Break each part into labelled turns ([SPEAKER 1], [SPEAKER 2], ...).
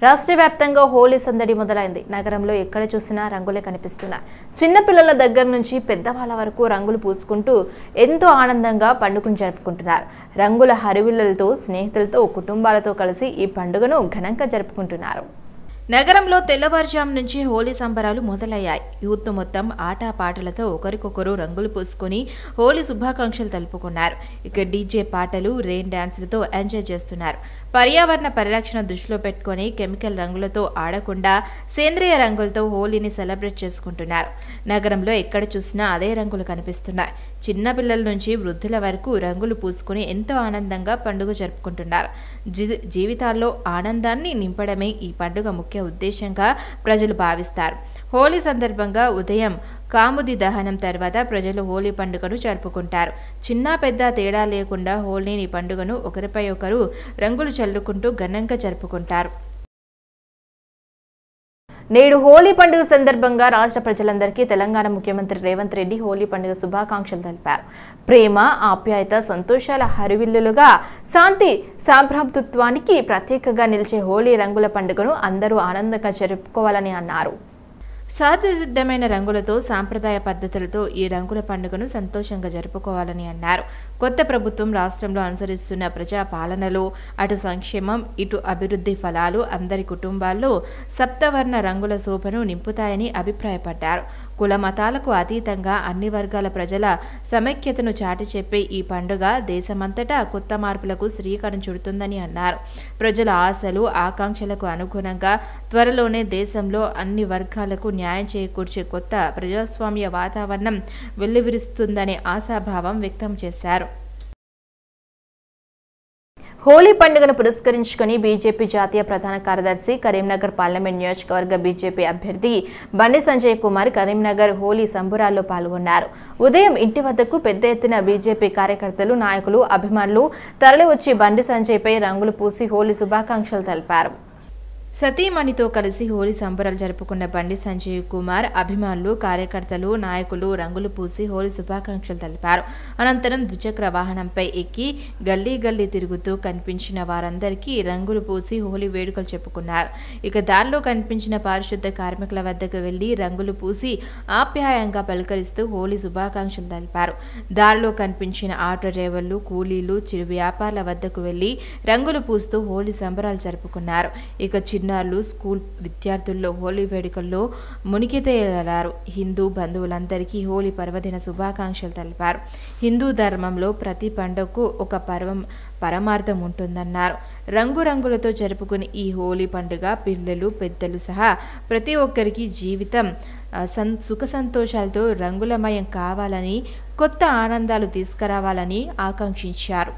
[SPEAKER 1] రాష్ట్ర వ్యాప్తంగా హోలీ సందడి మొదలైంది. నగరంలో ఎక్కడ చూసినా రంగులే కనిపిస్తున్నాయి. చిన్న పిల్లల దగ్గర నుంచి పెద్దవాళ్ళ వరకు రంగులు పూసుకుంటూ ఎంతో ఆనందంగా పండుగను జరుపుకుంటున్నారు. రంగుల హరివిల్లులతో స్నేహితులతో కుటుంబాలతో కలిసి ఈ పండుగను ఘనంగా జరుపుకుంటున్నారు. నగరంలో తెల్లవారుజాము నుంచి హోలీ సంబరాలు మొదలయ్యాయి. యూత్ మొత్తం ఆటపాటలతో ఒకరికొకరు రంగులు పూసుకొని హోలీ శుభాకాంక్షలు తెలుపుకున్నారు. ఇక డీజే పాటలు, రెయిన్ డాన్సులతో ఎంజాయ్ చేస్తున్నారు. పర్యావరణ పరిరక్షణ దృష్టిలో పెట్టుకుని కెమికల్ రంగులతో ఆడకుండా సేంద్రియ రంగులతో హోలీని సెలబ్రేట్ చేసుకుంటున్నారు. నగరంలో ఎక్కడ చూసినా అదే రంగులు కనిపిస్తున్నాయి. చిన్న పిల్లల నుంచి వృద్ధుల వరకు రంగులు పూసుకుని ఎంతో ఆనందంగా పండుగ జరుపుకుంటున్నారు. జీవితాల్లో ఆనందాన్ని నింపడమే ఈ పండుగ ముఖ్య ఉద్దేశంగా ప్రజలు భావిస్తారు. హోలీ సందర్భంగా ఉదయం కాముది దహనం తర్వాత ప్రజలు హోలీ పండుగను జరుపుకుంటారు. చిన్న పెద్ద తేడా లేకుండా హోలీని పండుగను ఒకరిపై ఒకరు రంగులు చల్లుకుంటూ ఘనంగా జరుపుకుంటారు. నేడు హోలీ పండుగ సందర్భంగా రాష్ట్ర ప్రజలందరికీ తెలంగాణ ముఖ్యమంత్రి రేవంత్ రెడ్డి హోలీ పండుగ శుభాకాంక్షలు తెలిపారు. ప్రేమ, ఆప్యాయత, సంతోషాల హరివిల్లులుగా శాంతి సాంభ్రాతృత్వానికి ప్రత్యేకంగా నిలిచే హోలీ రంగుల పండుగను అందరూ ఆనందంగా జరుపుకోవాలని అన్నారు. సహజసిద్ధమైన రంగులతో, సాంప్రదాయ పద్ధతులతో ఈ రంగుల పండుగను సంతోషంగా జరుపుకోవాలని అన్నారు. కొత్త ప్రభుత్వం రాష్ట్రంలో అనుసరిస్తున్న ప్రజా పాలనలో అటు సంక్షేమం, ఇటు అభివృద్ధి ఫలాలు అందరి కుటుంబాల్లో సప్తవర్ణ రంగుల శోభను నింపుతాయని అభిప్రాయపడ్డారు. కుల మతాలకు అతీతంగా అన్ని వర్గాల ప్రజల సమైక్యతను చాటి చెప్పే ఈ పండుగ దేశమంతటా కొత్త మార్పులకు శ్రీకారం చుడుతుందని అన్నారు. ప్రజల ఆశలు, ఆకాంక్షలకు అనుగుణంగా త్వరలోనే దేశంలో అన్ని వర్గాలకు న్యాయం చేకూర్చే కొత్త ప్రజాస్వామ్య వాతావరణం వెల్లివిరుస్తుందనే ఆశాభావం వ్యక్తం చేశారు. హోలీ పండుగను పురస్కరించుకుని బీజేపీ జాతీయ ప్రధాన కార్యదర్శి, కరీంనగర్ పార్లమెంట్ నియోజకవర్గ బీజేపీ అభ్యర్థి బండి సంజయ్ కుమార్ కరీంనగర్ హోలీ సంబురాల్లో పాల్గొన్నారు. ఉదయం ఇంటి వద్దకు పెద్ద ఎత్తున బీజేపీ కార్యకర్తలు, నాయకులు, అభిమానులు తరలివచ్చి బండి సంజయ్పై రంగులు పూసి హోలీ శుభాకాంక్షలు తెలిపారు. సతీమణితో కలిసి హోలీ సంబరాలు జరుపుకున్న బండి సంజయ్ కుమార్ అభిమానులు, కార్యకర్తలు, నాయకులు రంగులు పూసి హోలీ శుభాకాంక్షలు తెలిపారు. అనంతరం ద్విచక్ర వాహనంపై ఎక్కి గల్లీ గల్లీ తిరుగుతూ కనిపించిన వారందరికీ రంగులు పూసి హోలీ వేడుకలు చెప్పుకున్నారు. ఇక దారిలో కనిపించిన పారిశుద్ధ కార్మికుల వద్దకు వెళ్లి రంగులు పూసి ఆప్యాయంగా పలకరిస్తూ హోలీ శుభాకాంక్షలు తెలిపారు. దారిలో కనిపించిన ఆటో డ్రైవర్లు, కూలీలు, చిరు వ్యాపారుల వద్దకు వెళ్లి రంగులు పూస్తూ హోలీ సంబరాలు జరుపుకున్నారు. ఇక చిన్నారులు, స్కూల్ విద్యార్థుల్లో హోలీ వేడుకల్లో మునిగి తేలారు. హిందూ బంధువులందరికీ హోలీ పర్వదిన శుభాకాంక్షలు తెలిపారు. హిందూ ధర్మంలో ప్రతి పండుగకు ఒక పరమార్థం ఉంటుందన్నారు. రంగురంగులతో జరుపుకునే ఈ హోలీ పండుగ పిల్లలు, పెద్దలు సహా ప్రతి ఒక్కరికి జీవితం సుఖ సంతోషాలతో రంగులమయం కావాలని, కొత్త ఆనందాలు తీసుకురావాలని ఆకాంక్షించారు.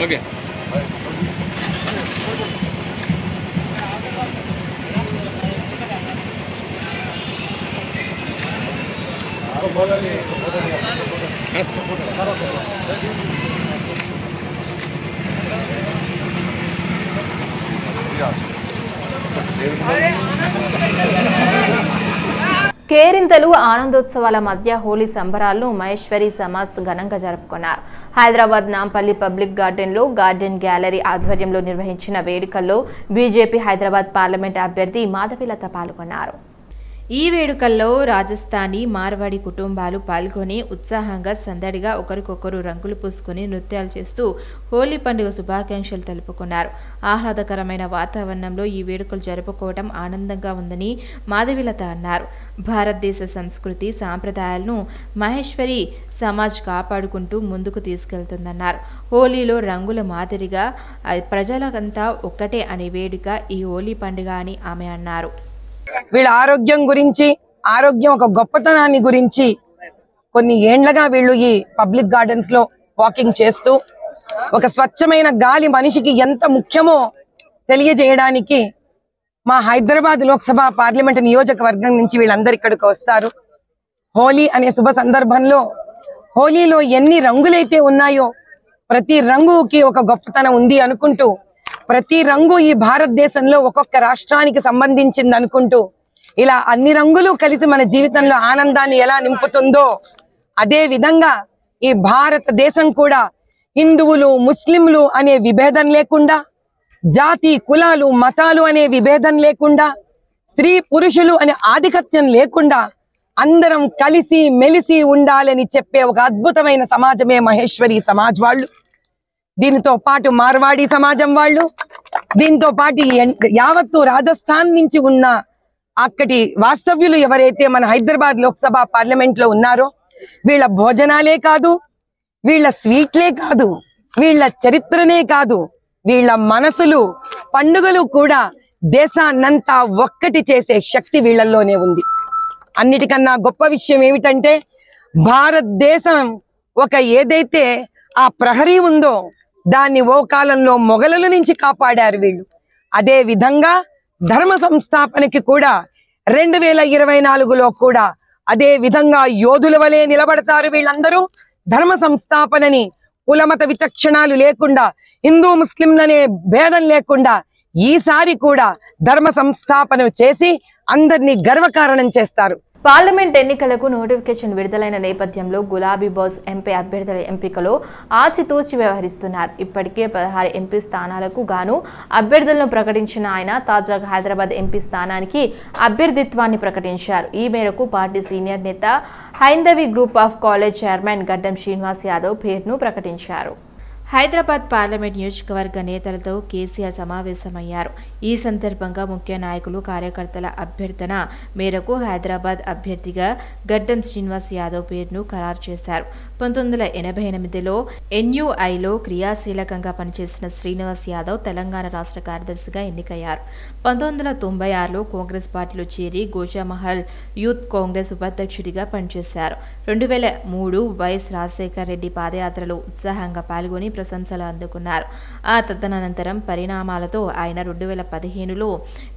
[SPEAKER 2] Okay.
[SPEAKER 1] కేరింతలు, ఆనందోత్సవాల మధ్య హోలీ సంబరాలను మహేశ్వరి సమాజ్ ఘనంగా జరుపుకున్నారు. హైదరాబాద్ నాంపల్లి పబ్లిక్ గార్డెన్లో గార్డెన్ గ్యాలరీ ఆధ్వర్యంలో నిర్వహించిన వేడుకల్లో బీజేపీ హైదరాబాద్ పార్లమెంట్ అభ్యర్థి మాధవీలత పాల్గొన్నారు. ఈ వేడుకల్లో రాజస్థానీ, మార్వాడి కుటుంబాలు పాల్గొని ఉత్సాహంగా సందడిగా ఒకరికొకరు రంగులు పూసుకుని నృత్యాలు చేస్తూ హోలీ పండుగ శుభాకాంక్షలు తెలుపుకున్నారు. ఆహ్లాదకరమైన వాతావరణంలో ఈ వేడుకలు జరుపుకోవడం ఆనందంగా ఉందని మాధవీలత అన్నారు. భారతదేశ సంస్కృతి, సాంప్రదాయాలను మహేశ్వరి సమాజ్ కాపాడుకుంటూ ముందుకు తీసుకెళ్తుందన్నారు. హోలీలో రంగుల మాదిరిగా ప్రజలకంతా ఒక్కటే అనే వేడుక ఈ హోలీ పండుగ అని ఆమె అన్నారు.
[SPEAKER 3] వీళ్ళ ఆరోగ్యం గురించి, ఆరోగ్యం ఒక గొప్పతనాన్ని గురించి కొన్ని ఏండ్లగా వీళ్ళు ఈ పబ్లిక్ గార్డెన్స్ లో వాకింగ్ చేస్తూ ఒక స్వచ్ఛమైన గాలి మనిషికి ఎంత ముఖ్యమో తెలియజేయడానికి మా హైదరాబాద్ లోక్సభ పార్లమెంట్ నియోజకవర్గం నుంచి వీళ్ళందరూ ఇక్కడికి వస్తారు. హోలీ అనే శుభ సందర్భంలో హోలీలో ఎన్ని రంగులైతే ఉన్నాయో ప్రతి రంగుకి ఒక గొప్పతనం ఉంది అనుకుంటూ ప్రతి రంగు ఈ భారతదేశంలో ఒక్కొక్క రాష్ట్రానికి సంబంధించింది అనుకుంటూ ఇలా అన్ని రంగులు కలిసి మన జీవితంలో ఆనందాన్ని ఎలా నింపుతుందో అదే విధంగా ఈ భారతదేశం కూడా హిందువులు ముస్లింలు అనే విభేదం లేకుండా, జాతి కులాలు మతాలు అనే విభేదం లేకుండా, స్త్రీ పురుషులు అనే ఆధిపత్యం లేకుండా అందరం కలిసి మెలిసి ఉండాలని చెప్పే ఒక అద్భుతమైన సమాజమే మహేశ్వరి సమాజ్ వాళ్ళు. దీనితో పాటు మార్వాడి సమాజం వాళ్ళు, దీంతో పాటు యావత్తు రాజస్థాన్ నుంచి ఉన్న అక్కడి వాస్తవ్యులు ఎవరైతే మన హైదరాబాద్ లోక్సభ పార్లమెంట్ లో ఉన్నారో వీళ్ళ భోజనాలే కాదు, వీళ్ళ స్వీట్లే కాదు, వీళ్ళ చరిత్రనే కాదు, వీళ్ళ మనసులు పండుగలు కూడా దేశాన్నంతా ఒక్కటి చేసే శక్తి వీళ్ళల్లోనే ఉంది. అన్నిటికన్నా గొప్ప విషయం ఏమిటంటే భారతదేశం ఒక ఏదైతే ఆ ప్రహరీ ఉందో దాన్ని ఓ కాలంలో మొఘలుల నుంచి కాపాడారు వీళ్ళు. అదే విధంగా ధర్మ సంస్థాపనకి కూడా 2024లో కూడా అదే విధంగా యోధుల వలె నిలబడతారు వీళ్ళందరూ. ధర్మ సంస్థాపనని కులమత విచక్షణాలు లేకుండా, హిందూ ముస్లింలనే భేదం లేకుండా ఈసారి కూడా ధర్మ సంస్థాపన చేసి అందరినీ గర్వకారణం చేస్తారు.
[SPEAKER 1] పార్లమెంట్ ఎన్నికలకు నోటిఫికేషన్ విడుదలైన నేపథ్యంలో గులాబీ బాస్ ఎంపీ అభ్యర్థుల ఎంపికలో ఆచితూచి వ్యవహరిస్తున్నారు. ఇప్పటికే 16 ఎంపీ స్థానాలకు గాను అభ్యర్థులను ప్రకటించిన ఆయన తాజాగా హైదరాబాద్ ఎంపీ స్థానానికి అభ్యర్థిత్వాన్ని ప్రకటించారు. ఈ మేరకు పార్టీ సీనియర్ నేత Haindavi group of college chairman గడ్డం శ్రీనివాస్ యాదవ్ పేరును ప్రకటించారు. హైదరాబాద్ పార్లమెంట్ నియోజకవర్గ నేతలతో కేసీఆర్ సమావేశమయ్యారు. ఈ సందర్భంగా ముఖ్య నాయకులు కార్యకర్తల అభ్యర్థన మేరకు హైదరాబాద్ అభ్యర్థిగా గడ్డం శ్రీనివాస్ యాదవ్ పేరును ఖరారు చేశారు. 1988లో ఎన్యూఐలో క్రియాశీలకంగా పనిచేసిన శ్రీనివాస్ యాదవ్ తెలంగాణ రాష్ట్ర కార్యదర్శిగా ఎన్నికయ్యారు. 1996లో కాంగ్రెస్ పార్టీలో చేరి గోషామహల్ యూత్ కాంగ్రెస్ ఉపాధ్యక్షుడిగా పనిచేశారు. 2003 వైఎస్ రాజశేఖర్ రెడ్డి పాదయాత్రలో ఉత్సాహంగా పాల్గొని ప్రశంసలు అందుకున్నారు. ఆ తదనంతరం పరిణామాలతో ఆయన 2015లో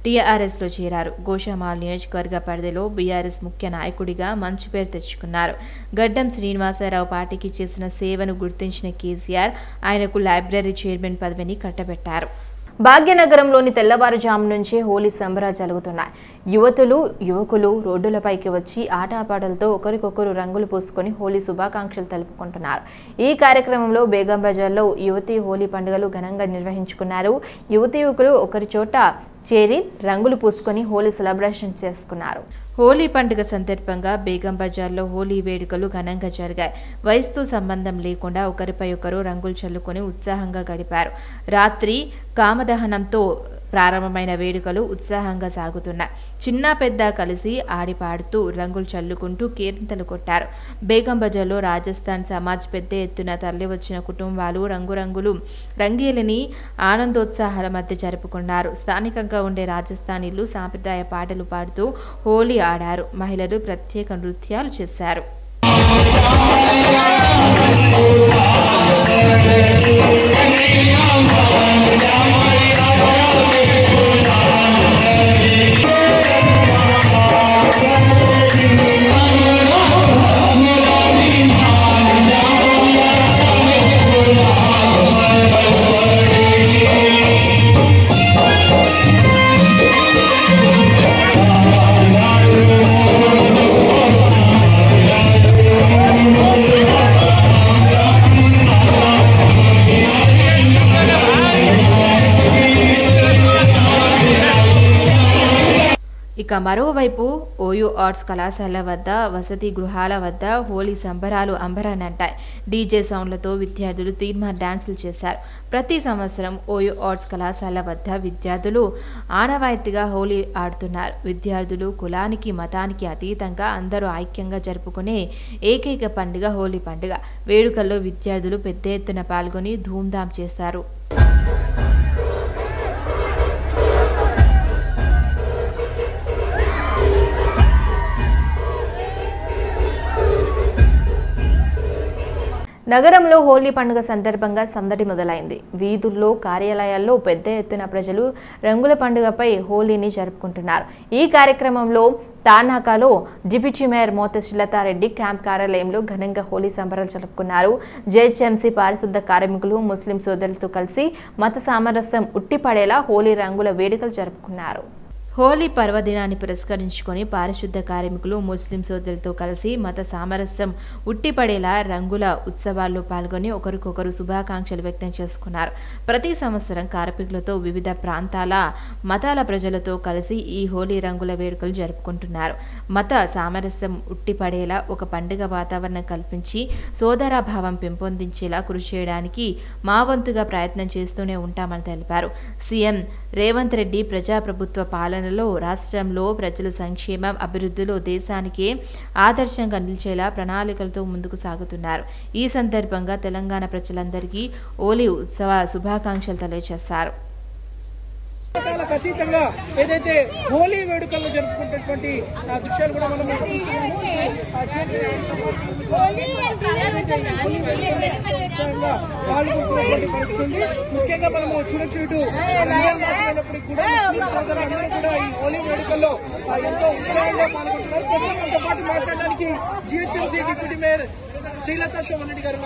[SPEAKER 1] టీఆర్ఎస్లో చేరారు. గోషామహల్ నియోజకవర్గ పరిధిలో బీఆర్ఎస్ ముఖ్య నాయకుడిగా మంచి పేరు తెచ్చుకున్నారు. గడ్డం శ్రీనివాసరావు పార్టీకి చేసిన సేవను గుర్తించిన కేసీఆర్ ఆయనకు లైబ్రరీ చైర్మన్ పదవిని కట్టబెట్టారు. భాగ్యనగరంలోని తెల్లవారుజాము నుంచే హోలీ సంబరాలు జరుగుతున్నాయి. యువకులు రోడ్డులపైకి వచ్చి ఆటపాటలతో ఒకరికొకరు రంగులు పూసుకొని హోలీ శుభాకాంక్షలు తెలుపుకుంటున్నారు. ఈ కార్యక్రమంలో బేగం బజార్లో యువతీ హోలీ పండుగలు ఘనంగా నిర్వహించుకున్నారు. యువకులు ఒకరి చోట చేరి రంగులు పూసుకొని హోలీ సెలబ్రేషన్ చేసుకున్నారు. హోలీ పండుగ సందర్భంగా బేగం బజార్లో హోలీ వేడుకలు ఘనంగా జరిగాయి. వయసుతో సంబంధం లేకుండా ఒకరిపై ఒకరు రంగులు చల్లుకొని ఉత్సాహంగా గడిపారు. రాత్రి కామదహనంతో ప్రారంభమైన వేడుకలు ఉత్సాహంగా సాగుతున్నాయి. చిన్న పెద్ద కలిసి ఆడిపాడుతూ రంగులు చల్లుకుంటూ కేరింతలు కొట్టారు. బేగం బజార్లో రాజస్థాన్ సమాజ్ పెద్ద ఎత్తున తరలివచ్చిన కుటుంబాలు రంగీలని ఆనందోత్సాహాల మధ్య జరుపుకున్నారు. స్థానికంగా ఉండే రాజస్థానీలు సాంప్రదాయ పాటలు పాడుతూ హోలీ ఆడారు. మహిళలు ప్రత్యేక నృత్యాలు చేశారు. ఇక మరోవైపు ఓయూ ఆర్ట్స్ కళాశాల వద్ద వసతి గృహాల వద్ద హోలీ సంబరాలు అంబరానంటాయి. డీజే సౌండ్లతో విద్యార్థులు తీర్మార్ డాన్సులు చేశారు. ప్రతి సంవత్సరం ఓయూ ఆర్ట్స్ కళాశాల వద్ద విద్యార్థులు ఆనవాయితీగా హోలీ ఆడుతున్నారు. విద్యార్థులు కులానికి మతానికి అతీతంగా అందరూ ఐక్యంగా జరుపుకునే ఏకైక పండుగ హోలీ పండుగ. వేడుకల్లో విద్యార్థులు పెద్ద ఎత్తున పాల్గొని ధూమ్ధాం చేస్తారు. నగరంలో హోలీ పండుగ సందర్భంగా సందడి మొదలైంది. వీధుల్లో, కార్యాలయాల్లో పెద్ద ఎత్తున ప్రజలు రంగుల పండుగపై హోలీని జరుపుకుంటున్నారు. ఈ కార్యక్రమంలో తానాకాలో డిప్యూటీ మేయర్ మోతశిలతారెడ్డి క్యాంప్ కార్యాలయంలో ఘనంగా హోలీ సంబరాలు జరుపుకున్నారు. జేహెచ్ఎంసీ పారిశుద్ధ కార్మికులు, ముస్లిం సోదరులతో కలిసి మత సామరస్యం ఉట్టిపడేలా హోలీ రంగుల వేడుకలు జరుపుకున్నారు. హోలీ పర్వదినాన్ని పురస్కరించుకొని పారిశుద్ధ కార్మికులు, ముస్లిం సోదరులతో కలిసి మత సామరస్యం ఉట్టిపడేలా రంగుల ఉత్సవాల్లో పాల్గొని ఒకరికొకరు శుభాకాంక్షలు వ్యక్తం చేసుకున్నారు. ప్రతి సంవత్సరం కార్మికులతో వివిధ ప్రాంతాల మతాల ప్రజలతో కలిసి ఈ హోలీ రంగుల వేడుకలు జరుపుకుంటున్నారు. మత సామరస్యం ఉట్టిపడేలా ఒక పండుగ వాతావరణం కల్పించి సోదరాభావం పెంపొందించేలా కృషి చేయడానికి మా వంతుగా ప్రయత్నం చేస్తూనే ఉంటామని తెలిపారు. సీఎం రేవంత్ రెడ్డి ప్రజాప్రభుత్వ పాలనలో రాష్ట్రంలో ప్రజల సంక్షేమం, అభివృద్ధిలో దేశానికే ఆదర్శంగా నిలిచేలా ప్రణాళికలతో ముందుకు సాగుతున్నారు. ఈ సందర్భంగా తెలంగాణ ప్రజలందరికీ హోలీ ఉత్సవ శుభాకాంక్షలు తెలియజేశారు.
[SPEAKER 4] అతీతంగా ఏదైతే హోలీ వేడుకల్లో జరుపుకున్నటువంటి దృశ్యాలు కూడా మనం పాల్గొంటున్నటువంటి పరిస్థితి. ముఖ్యంగా మనము చూడొచ్చు, ఇటు అయినప్పటికీ కూడా సోదరులందరూ కూడా ఈ హోలీ వేడుకల్లో ఎంతో ఉత్సాహంగా పాల్గొంటున్నారు. ప్రస్తుతంతో పాటు మాట్లాడడానికి GHMC deputy mayor Srilatha Shobhan Reddy గారు.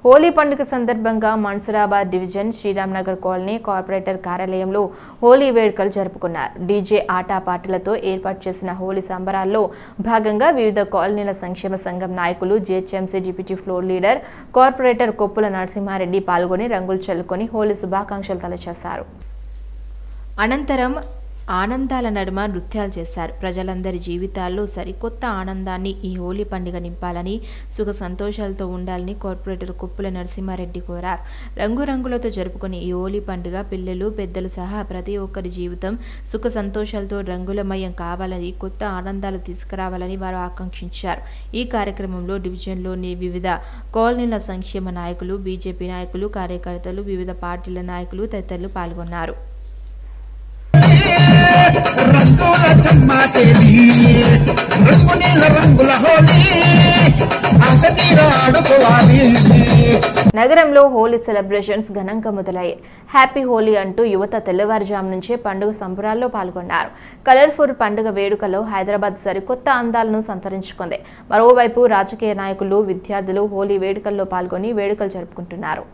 [SPEAKER 1] హోలీ పండుగ సందర్భంగా Mansoorabad division Sriram Nagar colony corporator కార్యాలయంలో హోలీ వేడుకలు జరుపుకున్నారు. డీజే ఆటపాటలతో ఏర్పాటు చేసిన హోలీ సంబరాల్లో భాగంగా వివిధ కాలనీల సంక్షేమ సంఘం నాయకులు, GHMC deputy floor leader, corporator Koppula Narasimha Reddy పాల్గొని రంగులు చల్లుకొని హోలీ శుభాకాంక్షలు తెలియజేశారు. అనంతరం ఆనందాల నడుమ నృత్యాలు చేశారు. ప్రజలందరి జీవితాల్లో సరికొత్త ఆనందాన్ని ఈ హోలీ పండుగ నింపాలని, సుఖ సంతోషాలతో ఉండాలని కార్పొరేటర్ కొప్పుల నరసింహారెడ్డి కోరారు. రంగురంగులతో జరుపుకునే ఈ హోలీ పండుగ పిల్లలు, పెద్దలు సహా ప్రతి ఒక్కరి జీవితం సుఖ సంతోషాలతో రంగులమయం కావాలని, కొత్త ఆనందాలు తీసుకురావాలని వారు ఆకాంక్షించారు. ఈ కార్యక్రమంలో డివిజన్లోని వివిధ కాలనీల సంక్షేమ నాయకులు, బీజేపీ నాయకులు, కార్యకర్తలు, వివిధ పార్టీల నాయకులు తదితరులు పాల్గొన్నారు. నగరంలో హోలీ సెలబ్రేషన్స్ ఘనంగా మొదలయ్యాయి. హ్యాపీ హోలీ అంటూ యువత తెల్లవారుజాము నుంచే పండుగ సంబరాల్లో పాల్గొన్నారు. కలర్ఫుల్ పండుగ వేడుకలో హైదరాబాద్ సరికొత్త అందాలను సంతరించుకుంది. మరోవైపు రాజకీయ నాయకులు, విద్యార్థులు హోలీ వేడుకల్లో పాల్గొని వేడుకలు జరుపుకుంటున్నారు.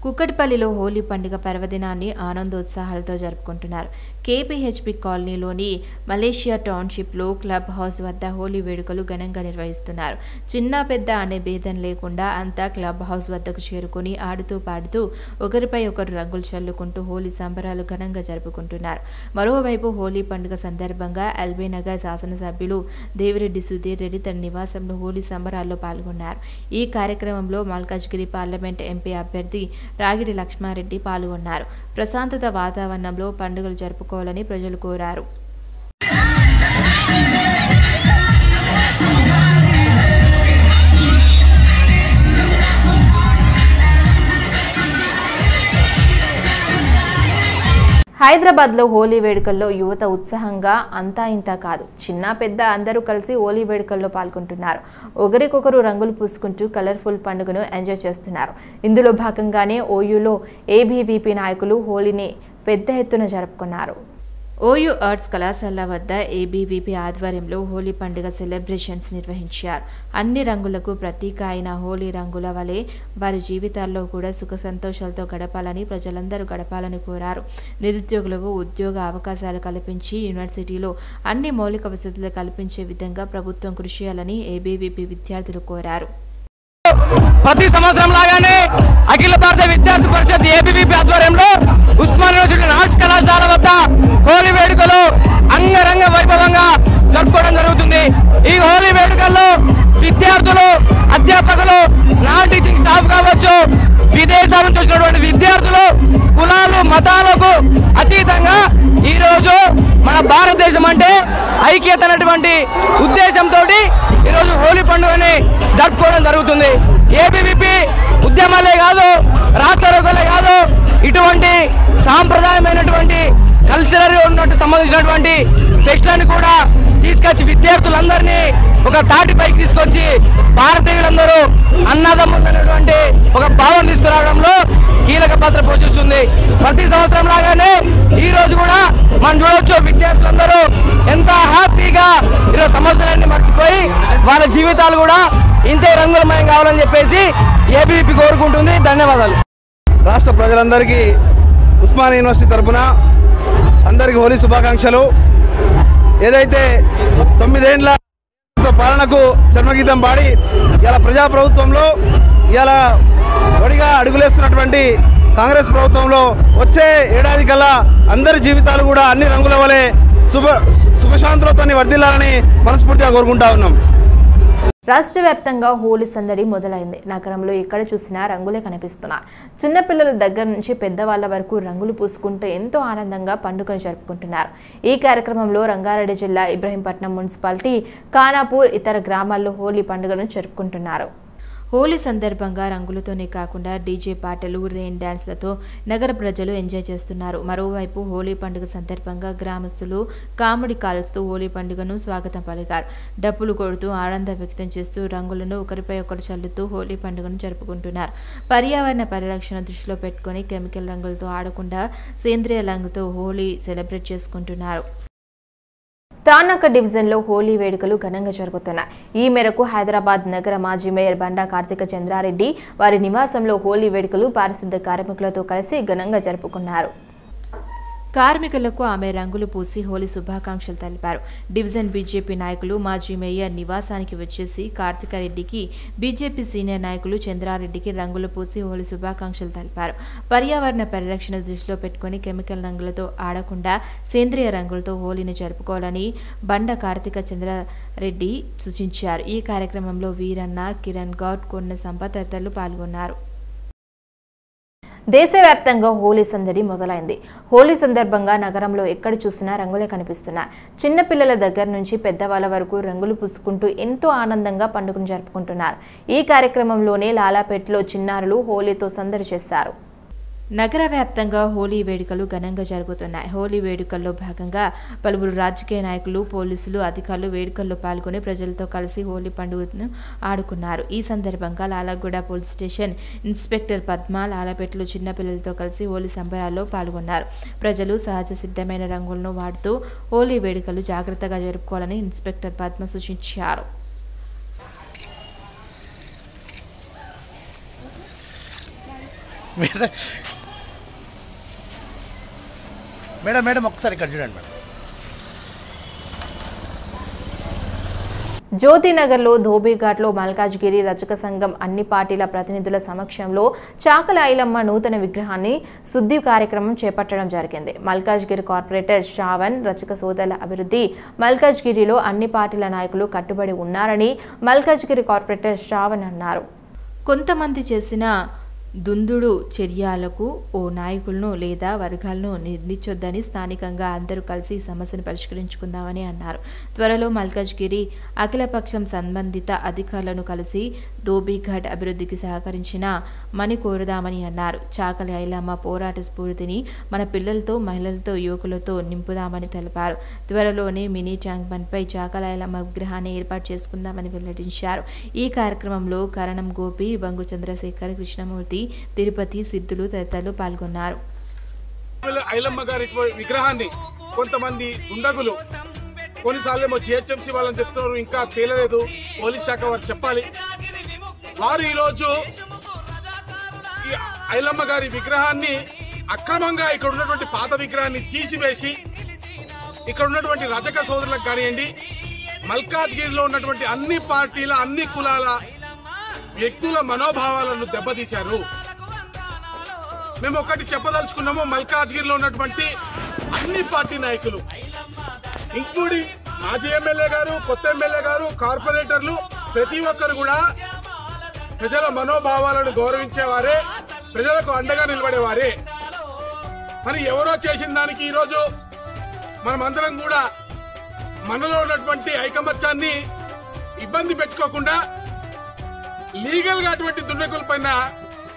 [SPEAKER 1] కుక్కట్పల్లిలో హోలీ పండుగ పర్వదినాన్ని ఆనందోత్సాహాలతో జరుపుకుంటున్నారు. కేపీహెచ్పీ కాలనీలోని మలేషియా టౌన్షిప్లో క్లబ్ హౌస్ వద్ద హోలీ వేడుకలు ఘనంగా నిర్వహిస్తున్నారు. చిన్న పెద్ద అనే భేదం లేకుండా అంతా క్లబ్ హౌస్ వద్దకు చేరుకుని ఆడుతూ పాడుతూ ఒకరిపై ఒకరు రంగులు చల్లుకుంటూ హోలీ సంబరాలు ఘనంగా జరుపుకుంటున్నారు. మరోవైపు హోలీ పండుగ సందర్భంగా ఎల్బీ నగర్ శాసనసభ్యులు దేవిరెడ్డి సుధీర్ రెడ్డి తన నివాసంలో హోలీ సంబరాల్లో పాల్గొన్నారు. ఈ కార్యక్రమంలో మల్కాజ్గిరి పార్లమెంట్ ఎంపీ అభ్యర్థి రాగిడి లక్ష్మారెడ్డి పాల్గొన్నారు. ప్రశాంతత వాతావరణంలో పండుగలు జరుపుకోవాలని ప్రజలు కోరారు. హైదరాబాద్లో హోలీ వేడుకల్లో యువత ఉత్సాహంగా అంతా ఇంతా కాదు, చిన్న పెద్ద అందరూ కలిసి హోలీ వేడుకల్లో పాల్గొంటున్నారు. ఒకరికొకరు రంగులు పూసుకుంటూ కలర్ఫుల్ పండుగను ఎంజాయ్ చేస్తున్నారు. ఇందులో భాగంగానే ఓయూలో ఏబీవీపీ నాయకులు హోలీని పెద్ద ఎత్తున జరుపుకున్నారు. ఓయూ ఆర్ట్స్ కళాశాల వద్ద ఏబీవీపీ ఆధ్వర్యంలో హోలీ పండుగ సెలబ్రేషన్స్ నిర్వహించారు. అన్ని రంగులకు ప్రతీక అయిన హోలీ రంగుల వలె వారి జీవితాల్లో కూడా సుఖ సంతోషాలతో గడపాలని, ప్రజలందరూ గడపాలని కోరారు. నిరుద్యోగులకు ఉద్యోగ అవకాశాలు కల్పించి యూనివర్సిటీలో అన్ని మౌలిక వసతులు కల్పించే విధంగా ప్రభుత్వం కృషి చేయాలని ఏబీవీపీ విద్యార్థులు కోరారు.
[SPEAKER 5] ప్రతి సంవత్సరం లాగానే అఖిల భారత విద్యార్థి పరిషత్ ఏబీవీపీ ఆధ్వర్యంలో ఉస్మాన్ యూనివర్సిటీ ఆర్ట్స్ కళాశాల వద్ద హోలీ వేడుకలు అంగరంగ వైభవంగా జరుపుకోవడం జరుగుతుంది. ఈ హోలీ వేడుకల్లో విద్యార్థులు, అధ్యాపకులు, నాన్ టీచింగ్ స్టాఫ్ కావచ్చు, విదేశాల నుంచి వచ్చినటువంటి విద్యార్థులు, కులాలు, మతాలకు అతీతంగా ఈ రోజు మన భారతదేశం అంటే ఐక్యత అనేటువంటి ఉద్దేశంతో ఈరోజు హోలీ పండుగని జరుపుకోవడం జరుగుతుంది. ఏబీవీపీ ఉద్యమాలే కాదు, రాష్ట్ర రోగులే కాదు, ఇటువంటి సాంప్రదాయమైనటువంటి కల్చరల్ ఉన్నట్టు సంబంధించినటువంటి ఫెస్ట్లను కూడా తీసుకొచ్చి విద్యార్థులందరినీ ఒక తాటిపైకి తీసుకొచ్చి భారతీయులందరూ అన్నదమ్ములైనటువంటి ఒక భావం తీసుకురావడంలో కీలక పాత్ర పోషిస్తుంది. ప్రతి సంవత్సరం లాగానే ఈ రోజు కూడా మనం చూడవచ్చు, విద్యార్థులందరూ ఎంత హ్యాపీగా ఈరోజు సమస్యలన్నీ మర్చిపోయి వాళ్ళ జీవితాలు కూడా ఇంతే రంగులమయం కావాలని చెప్పేసి ఏబీవీపీ కోరుకుంటుంది. ధన్యవాదాలు.
[SPEAKER 6] రాష్ట్ర ప్రజలందరికీ ఉస్మానియా యూనివర్సిటీ తరఫున అందరికీ హోలీ శుభాకాంక్షలు. ఏదైతే 9 ఏళ్ల పాలనకు చర్మగీతం పాడి ఇలా ప్రజాప్రభుత్వంలో ఇలా వడిగా అడుగులేస్తున్నటువంటి కాంగ్రెస్ ప్రభుత్వంలో వచ్చే ఏడాది కల్లా అందరి జీవితాలు కూడా అన్ని రంగుల వలె సుఖశాంతులతో వర్ధిల్లాలని మనస్ఫూర్తిగా కోరుకుంటా ఉన్నాం.
[SPEAKER 1] రాష్ట్ర వ్యాప్తంగా హోలీ సందడి మొదలైంది. నగరంలో ఎక్కడ చూసినా రంగులే కనిపిస్తున్నాయి. చిన్నపిల్లల దగ్గర నుంచి పెద్దవాళ్ల వరకు రంగులు పూసుకుంటూ ఎంతో ఆనందంగా పండుగను జరుపుకుంటున్నారు. ఈ కార్యక్రమంలో రంగారెడ్డి జిల్లా ఇబ్రహీంపట్నం మున్సిపాలిటీ, ఖానాపూర్ ఇతర గ్రామాల్లో హోలీ పండుగను జరుపుకుంటున్నారు. హోలీ సందర్భంగా రంగులతోనే కాకుండా డీజే పాటలు, రెయిన్ డాన్స్లతో నగర ప్రజలు ఎంజాయ్ చేస్తున్నారు. మరోవైపు హోలీ పండుగ సందర్భంగా గ్రామస్తులు కామెడీ కాల్స్తో హోలీ పండుగను స్వాగతం పలికారు. డప్పులు కొడుతూ ఆనందం వ్యక్తం చేస్తూ రంగులను ఒకరిపై ఒకరు చల్లుతూ హోలీ పండుగను జరుపుకుంటున్నారు. పర్యావరణ పరిరక్షణ దృష్టిలో పెట్టుకుని కెమికల్ రంగులతో ఆడకుండా సేంద్రియ రంగుతో హోలీ సెలబ్రేట్ చేసుకుంటున్నారు. తానాక డివిజన్లో హోలీ వేడుకలు ఘనంగా జరుగుతున్నాయి. ఈ మేరకు హైదరాబాద్ నగర మాజీ మేయర్ బండా కార్తిక చంద్రారెడ్డి వారి నివాసంలో హోలీ వేడుకలు పారిశుద్ధ కార్మికులతో కలిసి ఘనంగా జరుపుకున్నారు. కార్మికులకు ఆమె రంగులు పూసి హోలీ శుభాకాంక్షలు తెలిపారు. డివిజన్ బీజేపీ నాయకులు మాజీ మేయర్ నివాసానికి వచ్చేసి కార్తికారెడ్డికి, బీజేపీ సీనియర్ నాయకులు చంద్రారెడ్డికి రంగులు పూసి హోలీ శుభాకాంక్షలు తెలిపారు. పర్యావరణ పరిరక్షణ దృష్టిలో పెట్టుకుని కెమికల్ రంగులతో ఆడకుండా సేంద్రియ రంగులతో హోలీని జరుపుకోవాలని బండ కార్తిక చంద్రారెడ్డి సూచించారు. ఈ కార్యక్రమంలో వీరన్న, కిరణ్ గౌడ్, కొన్న సంపత్ తదితరులు పాల్గొన్నారు. దేశవ్యాప్తంగా హోలీ సందడి మొదలైంది. హోలీ సందర్భంగా నగరంలో ఎక్కడ చూసినా రంగులే కనిపిస్తున్నాయి. చిన్నపిల్లల దగ్గర నుంచి పెద్దవాళ్ల వరకు రంగులు పూసుకుంటూ ఎంతో ఆనందంగా పండుగను జరుపుకుంటున్నారు. ఈ కార్యక్రమంలోనే లాలాపేటలో చిన్నారులు హోలీతో సందడి చేశారు. నగర వ్యాప్తంగా హోలీ వేడుకలు ఘనంగా జరుగుతున్నాయి. హోలీ వేడుకల్లో భాగంగా పలువురు రాజకీయ నాయకులు, పోలీసులు, అధికారులు వేడుకల్లో పాల్గొని ప్రజలతో కలిసి హోలీ పండుగను ఆడుకున్నారు. ఈ సందర్భంగా లాలాగూడ పోలీస్ స్టేషన్ ఇన్స్పెక్టర్ పద్మ లాలాపేటలో చిన్నపిల్లలతో కలిసి హోలీ సంబరాల్లో పాల్గొన్నారు. ప్రజలు సహజ సిద్ధమైన రంగులను వాడుతూ హోలీ వేడుకలు జాగ్రత్తగా జరుపుకోవాలని ఇన్స్పెక్టర్ పద్మ సూచించారు.
[SPEAKER 7] మేడం ఒకసారి ఇక్కడ చూడండి మేడం.
[SPEAKER 1] జ్యోతినగర్లో ధోబీఘాట్లో మల్కాజ్గిరి రచక సంఘం అన్ని పార్టీల ప్రతినిధుల సమక్షంలో చాకల ఐలమ్మ నూతన విగ్రహాన్ని శుద్ధి కార్యక్రమం చేపట్టడం జరిగింది. మల్కాజ్గిరి కార్పొరేటర్ శ్రావణ్ రచక సోదరుల అభివృద్ధి మల్కాజ్గిరిలో అన్ని పార్టీల నాయకులు కట్టుబడి ఉన్నారని మల్కాజ్గిరి కార్పొరేటర్ శ్రావణ్ అన్నారు. కొంతమంది చేసిన దుందుడు చర్యలకు ఓ నాయకులను లేదా వర్గాలను నిందించొద్దని స్థానికంగా అందరూ కలిసి సమస్యను పరిష్కరించుకుందామని అన్నారు. త్వరలో మల్కాజ్గిరి అఖిలపక్షం సంబంధిత అధికారులను కలిసి ధోబీఘాట్ అభివృద్ధికి సహకరించిన మని కోరుదామని అన్నారు. చాకలి ఐలమ్మ పోరాట స్ఫూర్తిని మన పిల్లలతో, మహిళలతో, యువకులతో నింపుదామని తెలిపారు. త్వరలోనే మినీ ట్యాంక్ బండ్పై చాకలి ఐలమ్మ విగ్రహాన్ని ఏర్పాటు చేసుకుందామని వెల్లడించారు. ఈ కార్యక్రమంలో కరణం గోపి, బంగు చంద్రశేఖర్, కృష్ణమూర్తి, తిరుపతి, సిద్ధులు తదితరులు పాల్గొన్నారు.
[SPEAKER 8] ఐలమ్మ గారి విగ్రహాన్ని కొంతమంది దుండగులు కొన్నిసార్లు జిహెచ్ఎంసీ వాళ్ళని చెప్తున్నారు, ఇంకా తేలలేదు, పోలీస్ శాఖ వారు చెప్పాలి. వారు ఈరోజు ఈ ఐలమ్మ గారి విగ్రహాన్ని అక్రమంగా ఇక్కడ ఉన్నటువంటి పాత విగ్రహాన్ని తీసివేసి ఇక్కడ ఉన్నటువంటి రజక సోదరులకు కానివ్వండి, మల్కాజ్గిరిలో ఉన్నటువంటి అన్ని పార్టీల, అన్ని కులాల వ్యక్తుల మనోభావాలను దెబ్బతీశారు. మేము ఒకటి చెప్పదలుచుకున్నాము, మల్కాజ్గిరిలో ఉన్నటువంటి అన్ని పార్టీ నాయకులు ఇంక్లూడింగ్ మాజీ ఎమ్మెల్యే గారు, కొత్త ఎమ్మెల్యే గారు, కార్పొరేటర్లు, ప్రతి ఒక్కరు కూడా ప్రజల మనోభావాలను గౌరవించేవారే, ప్రజలకు అండగా నిలబడేవారే. మరి ఎవరో చేసిన దానికి ఈరోజు మనమందరం కూడా మనలో ఉన్నటువంటి ఐకమత్యాన్ని ఇబ్బంది పెట్టుకోకుండా లీగల్ గా అటువంటి దుండగుల పైన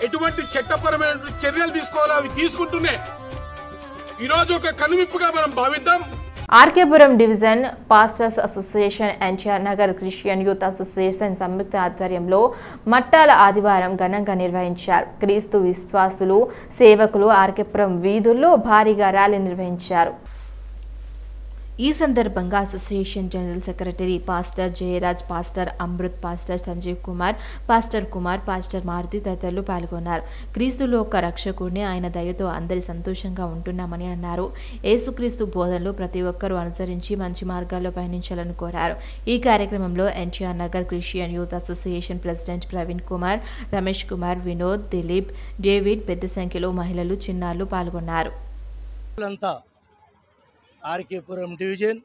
[SPEAKER 8] ఎటువంటి చట్టపరమైన చర్యలు తీసుకోవాలో అవి తీసుకుంటూనే ఈరోజు ఒక కనువిప్పుగా మనం భావిద్దాం.
[SPEAKER 1] RK Puram division pastors association NTR Nagar Christian youth association సంయుక్త ఆధ్వర్యంలో మట్టాల ఆదివారం ఘనంగా నిర్వహించారు. క్రీస్తు విశ్వాసులు సేవకులు ఆర్కేపురం వీధుల్లో భారీగా ర్యాలీ నిర్వహించారు. ఈ సందర్భంగా association general secretary pastor Jayaraj, pastor Amrit, pastor Sanjeev Kumar, pastor Maruti తదితరులు పాల్గొన్నారు. క్రీస్తులో ఒక రక్షకుడిని ఆయన దయతో అందరి సంతోషంగా ఉంటున్నామని అన్నారు. యేసుక్రీస్తు బోధనలు ప్రతి ఒక్కరూ అనుసరించి మంచి మార్గాల్లో పయనించాలని కోరారు. ఈ కార్యక్రమంలో NTR Nagar Christian youth association president Praveen Kumar, Ramesh Kumar, Vinod, Dilip, David, పెద్ద సంఖ్యలో మహిళలు, చిన్నారులు పాల్గొన్నారు.
[SPEAKER 7] RK Puram division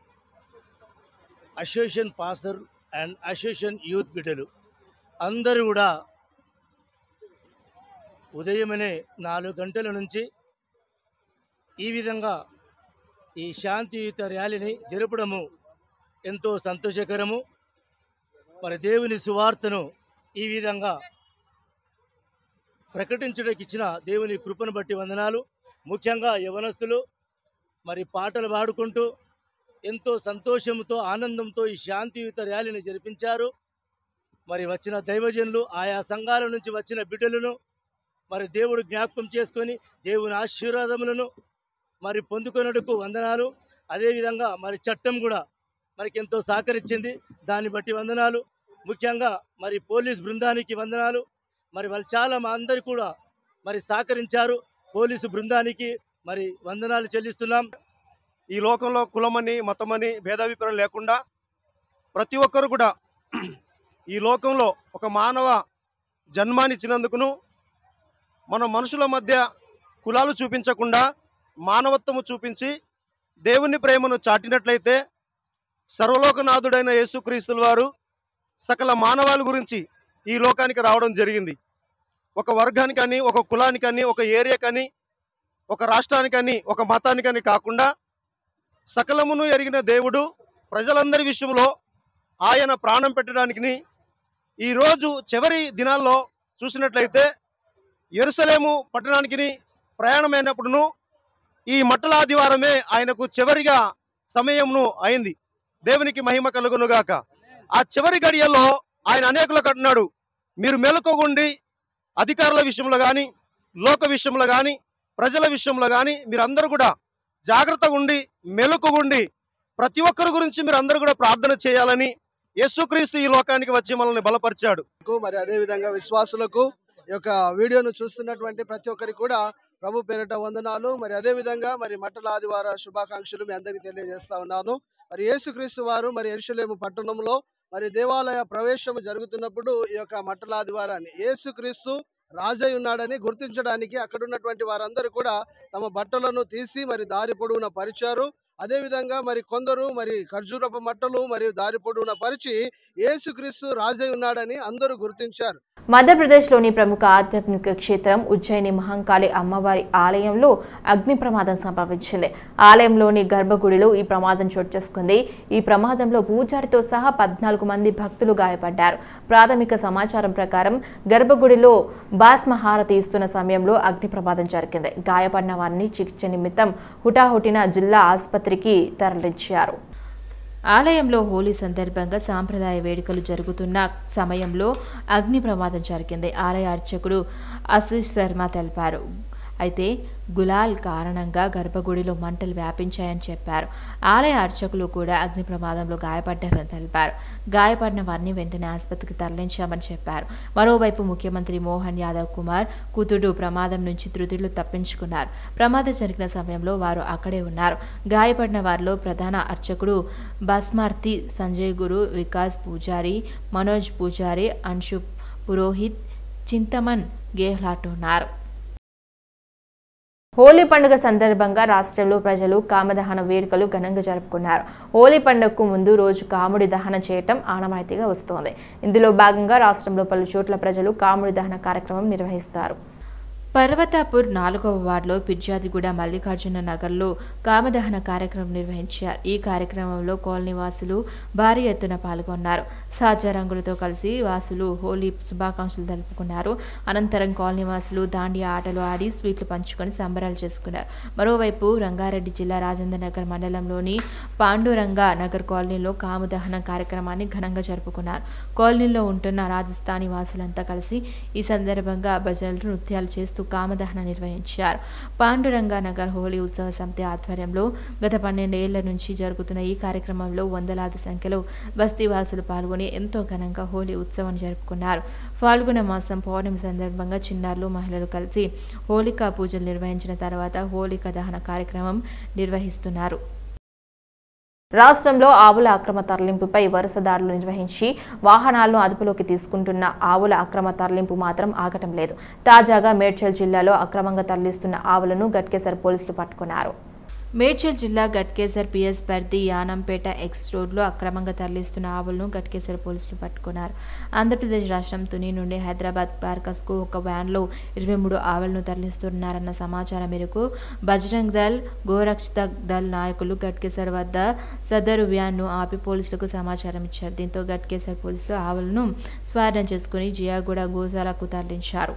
[SPEAKER 7] association pastor and association youth బిడ్డలు అందరూ కూడా ఉదయమనే 4 గంటల నుంచి ఈ విధంగా ఈ శాంతియుత ర్యాలీని జరపడము ఎంతో సంతోషకరము. మరి దేవుని సువార్తను ఈ విధంగా ప్రకటించడానికి ఇచ్చిన దేవుని కృపను బట్టి వందనాలు. ముఖ్యంగా యవనస్తులు మరి పాటలు పాడుకుంటూ ఎంతో సంతోషంతో ఆనందంతో ఈ శాంతియుత ర్యాలీని జరిపించారు. మరి వచ్చిన దైవజనులు ఆయా సంఘాల నుంచి వచ్చిన బిడ్డలను మరి దేవుడు జ్ఞాపకం చేసుకొని దేవుని ఆశీర్వాదములను మరి పొందుకొనుటకు వందనాలు. అదేవిధంగా మరి చట్టం కూడా మనకి ఎంతో సహకరించింది, దాన్ని బట్టి వందనాలు. ముఖ్యంగా మరి పోలీస్ బృందానికి వందనాలు. మరి వాళ్ళు చాలా మా అందరు కూడా మరి సహకరించారు. పోలీసు బృందానికి మరి వందనాలు చెల్లిస్తున్నాం.
[SPEAKER 6] ఈ లోకంలో కులమని మతమని భేదాభిప్రాయం లేకుండా ప్రతి ఒక్కరు కూడా ఈ లోకంలో ఒక మానవ జన్మానిచ్చినందుకును మన మనుషుల మధ్య కులాలు చూపించకుండా మానవత్వము చూపించి దేవుని ప్రేమను చాటినట్లయితే సర్వలోకనాథుడైన యేసుక్రీస్తుల వారు సకల మానవాళి గురించి ఈ లోకానికి రావడం జరిగింది. ఒక వర్గానికని, ఒక కులానికని, ఒక ఏరియాకని, ఒక రాష్ట్రానికని, ఒక మతానికని కాకుండా సకలమును ఎరిగిన దేవుడు ప్రజలందరి విషయంలో ఆయన ప్రాణం పెట్టడానికి ఈరోజు చివరి దినాల్లో చూసినట్లయితే యెరూషలేము పట్టణానికి ప్రయాణమైనప్పుడును ఈ మట్టల ఆదివారమే ఆయనకు చివరిగా సమయంను అయింది. దేవునికి మహిమ కలుగునుగాక. ఆ చివరి గడియల్లో ఆయన అనేకులకు అంటున్నాడు, మీరు మెలకుగుండి అధికారుల విషయంలో కానీ, లోక విషయంలో కానీ, ప్రజల విషయంలో కానీ మీరందరూ కూడా జాగ్రత్తగా ఉండి మెలకుగుండి ప్రతి ఒక్కరి గురించి మీరు అందరూ కూడా ప్రార్థన చేయాలని యేసుక్రీస్తు ఈ లోకానికి వచ్చి మనల్ని బలపరిచాడు.
[SPEAKER 9] మరి అదేవిధంగా విశ్వాసులకు ఈ యొక్క వీడియోను చూస్తున్నటువంటి ప్రతి ఒక్కరికి కూడా ప్రభు పేరిట వందనాలు. మరి అదేవిధంగా మరి మట్టల ఆదివార శుభాకాంక్షలు మీ అందరికీ తెలియజేస్తా ఉన్నాను. మరి యేసుక్రీస్తు వారు మరి యెరూషలేము పట్టణంలో మరి దేవాలయ ప్రవేశము జరుగుతున్నప్పుడు ఈ యొక్క మట్టల ఆదివారాన్ని యేసుక్రీస్తు రాజై ఉన్నాడని గుర్తించడానికి అక్కడ ఉన్నటువంటి వారందరూ కూడా తమ బట్టలను తీసి మరి దారి పొడవున పరిచారు. అదేవిధంగా మరి కొందరు మరి ఖర్జూరపు మట్టలు మరి దారి పొడవున పరిచి యేసుక్రీస్తు రాజై ఉన్నాడని అందరూ గుర్తించారు.
[SPEAKER 1] మధ్యప్రదేశ్లోని ప్రముఖ ఆధ్యాత్మిక క్షేత్రం ఉజ్జయిని మహంకాళి అమ్మవారి ఆలయంలో అగ్ని ప్రమాదం సంభవించింది. ఆలయంలోని గర్భగుడిలో ఈ ప్రమాదం చోటు చేసుకుంది. ఈ ప్రమాదంలో పూజారితో సహా 14 మంది భక్తులు గాయపడ్డారు. ప్రాథమిక సమాచారం ప్రకారం గర్భగుడిలో భస్మహారతి ఇస్తున్న సమయంలో అగ్ని ప్రమాదం జరిగింది. గాయపడిన వారిని చికిత్స నిమిత్తం హుటాహుటిన జిల్లా ఆసుపత్రికి తరలించారు. ఆలయంలో హోలీ సందర్భంగా సాంప్రదాయ వేడుకలు జరుగుతున్న సమయంలో అగ్ని ప్రమాదం జరిగింది. ఆలయ అర్చకుడు ఆశీష్ శర్మ తెలిపారు. అయితే గులాల్ కారణంగా గర్భగుడిలో మంటలు వ్యాపించాయని చెప్పారు. ఆలయ అర్చకులు కూడా అగ్ని ప్రమాదంలో గాయపడ్డారని తెలిపారు. గాయపడిన వారిని వెంటనే ఆసుపత్రికి తరలించామని చెప్పారు. మరోవైపు ముఖ్యమంత్రి మోహన్ యాదవ్ కుమార్ కూతుడు ప్రమాదం నుంచి త్రుటిలో తప్పించుకున్నారు. ప్రమాదం జరిగిన సమయంలో వారు అక్కడే ఉన్నారు. గాయపడిన వారిలో ప్రధాన అర్చకుడు భస్మార్తి సంజయ్ గురు, వికాస్ పూజారి, మనోజ్ పూజారి, అంశు పురోహిత్, చింతమన్ గెహ్లాట్ ఉన్నారు. హోలీ పండుగ సందర్భంగా రాష్ట్రంలో ప్రజలు కామదహన వేడుకలు ఘనంగా జరుపుకున్నారు. హోలీ పండుగకు ముందు రోజు కాముడి దహనం చేయటం ఆనవాయితీగా వస్తోంది. ఇందులో భాగంగా రాష్ట్రంలో పలు చోట్ల ప్రజలు కాముడి దహన కార్యక్రమం నిర్వహిస్తారు. పర్వతాపూర్ 4వ వార్డులో పిర్జాదిగూడ మల్లికార్జున నగర్లో కామదహన కార్యక్రమం నిర్వహించారు. ఈ కార్యక్రమంలో కాలనీ వాసులు భారీ ఎత్తున పాల్గొన్నారు. సహజ రంగులతో కలిసి వాసులు హోలీ శుభాకాంక్షలు తెలుపుకున్నారు. అనంతరం కాలనీ వాసులు దాండియా ఆటలు ఆడి స్వీట్లు పంచుకొని సంబరాలు చేసుకున్నారు. మరోవైపు రంగారెడ్డి జిల్లా రాజేంద్ర నగర్ మండలంలోని పాండురంగ నగర్ కాలనీలో కామదహన కార్యక్రమాన్ని ఘనంగా జరుపుకున్నారు. కాలనీలో ఉంటున్న రాజస్థానీ వాసులంతా కలిసి ఈ సందర్భంగా భజనలు నృత్యాలు చేస్తూ కామదహన నిర్వహించారు. పాండురంగ నగర్ హోలీ ఉత్సవ సమితి ఆధ్వర్యంలో గత 12 ఏళ్ల నుంచి జరుగుతున్న ఈ కార్యక్రమంలో వందలాది సంఖ్యలో బస్తీవాసులు పాల్గొని ఎంతో ఘనంగా హోలీ ఉత్సవాన్ని జరుపుకున్నారు. ఫాల్గుణ మాసం పౌర్ణమి సందర్భంగా చిన్నారులు మహిళలు కలిసి హోలికా పూజలు నిర్వహించిన తర్వాత హోలికా దహన కార్యక్రమం నిర్వహిస్తున్నారు. రాష్ట్రంలో ఆవుల అక్రమ తరలింపుపై వరుస దాడులు నిర్వహించి వాహనాలను అదుపులోకి తీసుకుంటున్న ఆవుల అక్రమ తరలింపు మాత్రం ఆగటం లేదు. తాజాగా మేడ్చల్ జిల్లాలో అక్రమంగా తరలిస్తున్న ఆవులను గట్కేసర్ పోలీసులు పట్టుకున్నారు. మేడ్చల్ జిల్లా గట్కేసర్ పిఎస్ పరిధి యానంపేట ఎక్స్ రోడ్లో అక్రమంగా తరలిస్తున్న ఆవులను గట్కేసర్ పోలీసులు పట్టుకున్నారు. ఆంధ్రప్రదేశ్ రాష్ట్రం తుని నుండి హైదరాబాద్ పార్కస్కు ఒక వ్యాన్లో 23 ఆవులను తరలిస్తున్నారన్న సమాచారం మేరకు బజరంగ్ దళ్, గోరక్షక్ దళ్ నాయకులు గట్కేసర్ వద్ద సదరు వ్యాన్ను ఆపి పోలీసులకు సమాచారం ఇచ్చారు. దీంతో గట్కేసర్ పోలీసులు ఆవులను స్వాధీనం చేసుకుని జియాగూడ గోశాలకు తరలించారు.